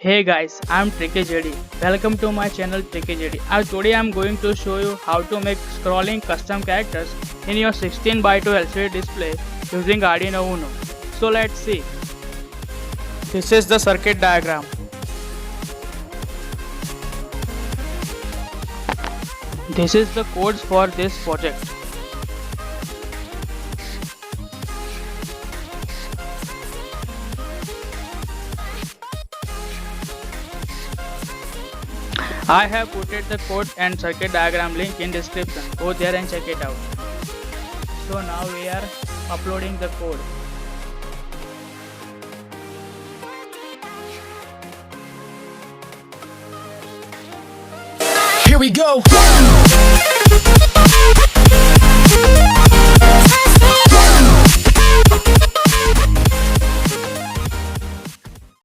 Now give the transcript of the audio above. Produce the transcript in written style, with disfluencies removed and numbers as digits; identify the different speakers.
Speaker 1: Hey guys, I'm Tricky JD. Welcome to my channel Tricky JD. Today I'm going to show you how to make scrolling custom characters in your 16:2 LCD display using Arduino Uno. So let's see. This is the circuit diagram. This is the codes for this project. I have put the code and circuit diagram link in description. Go there and check it out. So now we are uploading the code.
Speaker 2: Here we go.